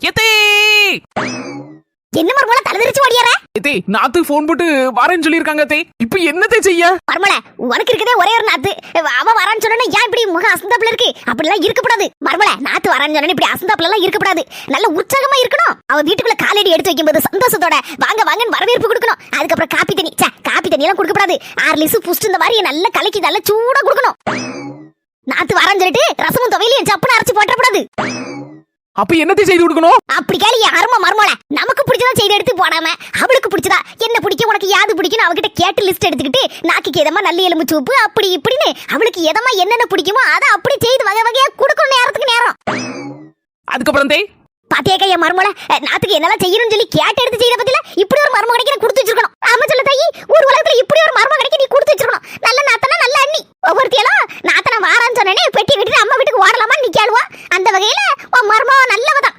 எத்தே என்ன மர்மல தலைதிரிச்சு ஓடியாரா? எத்தே நாத்து போன் போட்டு வரேன்னு சொல்லிருக்காங்க அத்தே. இப்போ என்னத்தை செய்ய? மர்மல உனக்கு இருக்கதே ஒரே ஒரு நாத்து. அவ வரான்னு சொன்னா ஏன் இப்படி முக அசந்தாப்புல இருக்கு? அப்படிலாம் இருக்கக்கூடாது. மர்மல நாத்து வரான்னு சொன்னா இப்படி அசந்தாப்புல எல்லாம் இருக்கக்கூடாது. நல்ல உற்சாகமா இருக்கணும். அவ வீட்டுக்குள்ள காலடி எடுத்து வைக்கும்போது சந்தோஷத்தோட வாங்க வாங்கன்னு வரவேற்பு கொடுக்கணும். அதுக்கப்புறம் காப்பி தண்ணி காப்பி தண்ணி எல்லாம் கொடுக்கப்படாது. 6 லிசு புஷ்டு இந்த மாதிரி நல்ல கலக்கி நல்ல சூடா கொடுக்கணும். நாத்து வரான்னு சொல்லிட்டு ரசமும் துவையிலையும் சப்புன்னு அரைச்சு போட்டக்கூடாது. அப்ப என்னத்தை செய்து கொடுக்கணும்? அப்படி கேளு யாருமா மர்மோல நமக்கு பிடிச்சதா செய்து எடுத்து போடாம அவளுக்கு பிடிச்சதா என்ன பிடிக்கும் உனக்கு யாது பிடிக்கும் அவகிட்ட கேட்டு லிஸ்ட் எடுத்துக்கிட்டு நாக்கு எதமா நல்ல எலும்பு சூப்பு அப்படி இப்படின்னு அவளுக்கு எதமா என்னென்ன பிடிக்குமோ அதை அப்படி செய்து வகை வகையா கொடுக்கணும் நேரத்துக்கு நேரம். அதுக்கப்புறம் தே பாத்தியாக்கா என் மர்மோல நாத்துக்கு என்னெல்லாம் செய்யணும்னு சொல்லி கேட்டு எடுத்து செய்யற பத்தில இப்படி ஒரு மர்மம் கிடைக்க கொடுத்து வச்சிருக்கணும். ஆமா சொல்ல தாயி ஒரு உலகத்துல இப்படி ஒரு மர்மம் கிடைக்க நீ கொடுத்து வச்சிருக்கணும். நல்ல நாத்தனா நல்ல அண்ணி ஒவ்வொருத்தியெல்லாம் நாத்தனா வாரான்னு சொன்னே பெட்டி கட்டிட்டு அம்மா வீட்டுக்கு ஓடலாமா நீ கேளுவா. அந்த வகையில உன் மர்மம் நல்லவதான்.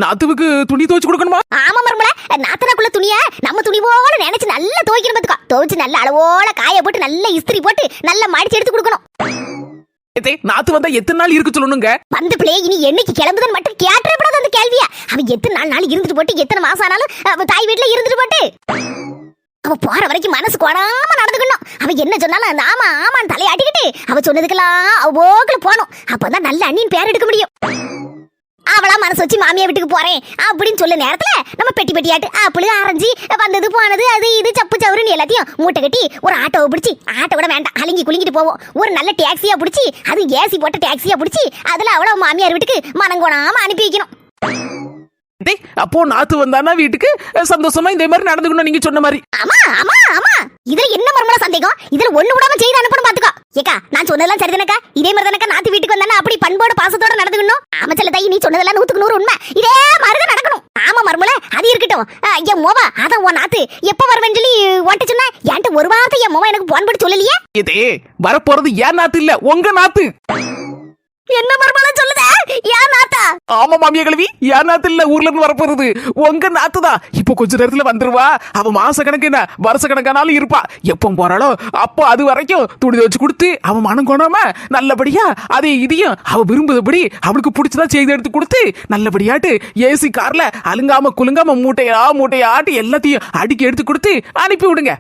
நாத்துவுக்கு துணி துவைச்சு கொடுக்கணுமா? ஆமா மர்மல நாத்தனாக்குள்ள துணிய நம்ம துணி போல நினைச்சு நல்லா துவைக்கணும் பாத்துக்கோ. துவைச்சு நல்ல அளவோல காய போட்டு நல்ல இஸ்திரி போட்டு நல்லா மடிச்சு எடுத்து கொடுக்கணும். நாத்து வந்தா எத்தனை நாள் இருக்கு சொல்லணுங்க? வந்த பிள்ளை இனி என்னைக்கு கிளம்புதுன்னு மட்டும் கேட்டப்படாது அந்த கேள்விய. அவன் எத்தனை நாள் இருந்துட்டு போட்டு எத்தனை மாசம் ஆனாலும் தாய் வீட்டுல இருந்துட்டு போட்டு அவ போற வரைக்கும் மனசு கொடாம நடந்துக்கணும். அவ என்ன சொன்னாலும் ஆமா ஆமான்னு தலையாட்டிக்கிட்டு அவ சொன்னதுக்கெல்லாம் அவ போக்குல போகணும். அப்பதான் நல்ல அண்ணின் பேர் எடுக்க முடியும். அவளா மனசு வச்சு மாமியா வீட்டுக்கு போறேன் அப்படின்னு சொல்ல நேரத்துல நம்ம பெட்டி பெட்டியாட்டு அப்படி ஆரஞ்சு வந்தது போனது அது இது சப்பு சவுருன்னு எல்லாத்தையும் மூட்டை கட்டி ஒரு ஆட்டோவை பிடிச்சி ஆட்டோட வேண்டாம் அலங்கி குலுங்கிட்டு போவோம். ஒரு நல்ல டாக்ஸியா பிடிச்சி அது ஏசி போட்ட டாக்ஸியா பிடிச்சி அதுல அவள மாமியார் வீட்டுக்கு மனங்கோணாம அனுப்பி வைக்கணும். அப்போ நாத்து வந்தானா வீட்டுக்கு சந்தோஷமா இந்த மாதிரி நடந்துக்கணும் நீங்க சொன்ன மாதிரி. ஆமா ஆமா ஆமா இதுல என்ன மர்மல சந்தேகம்? இதுல ஒண்ணு விடாம செய்து அனுப்பணும் பாத்துக்கோ. ஏக்கா நான் சொன்னதெல்லாம் சரிதானக்கா? இதே மாதிரி தானக்கா நாத்து வீட்டுக்கு வந்தானா அப்படி பண்போட பாசத்தோட நடந்துக்கணும். ஆமச்சல தாயி நீ சொன்னதெல்லாம் 100க்கு 100 உண்மை. இதே மாதிரி நடக்கணும். ஆமா மர்மல அது இருக்கட்டும். என் மோவா அதான் உன் நாத்து எப்ப வருவேன்னு சொல்லி ஓட்ட சொன்னா என்கிட்ட ஒரு வார்த்தை என் மோவா எனக்கு போன் போட்டு சொல்லலையே. இதே வரப்போறது ஏன் நாத்து இல்ல உங்க நாத்து. என்ன மர்மல சொல்லுத? ஏன் நாத்தா? ஆமா மாமியா கழுவி ஏன் நாத்து இல்ல ஊர்ல இருந்து வரப்போறது உங்க நாத்து தான். இப்போ கொஞ்ச நேரத்துல வந்துருவா. அவ மாச கணக்கு என்ன வருஷ கணக்கானாலும் இருப்பா. எப்போ போறாளோ அப்போ அது வரைக்கும் துணி வச்சு கொடுத்து அவ மனம் கொண்டாம நல்லபடியா அதே இதையும் அவ விரும்புதபடி அவளுக்கு பிடிச்சதா செய்து எடுத்து கொடுத்து நல்லபடியாட்டு ஏசி கார்ல அலுங்காம குலுங்காம மூட்டையா மூட்டையாட்டு எல்லாத்தையும் அடிக்கி எடுத்து கொடுத்து அனுப்பி விடுங்க.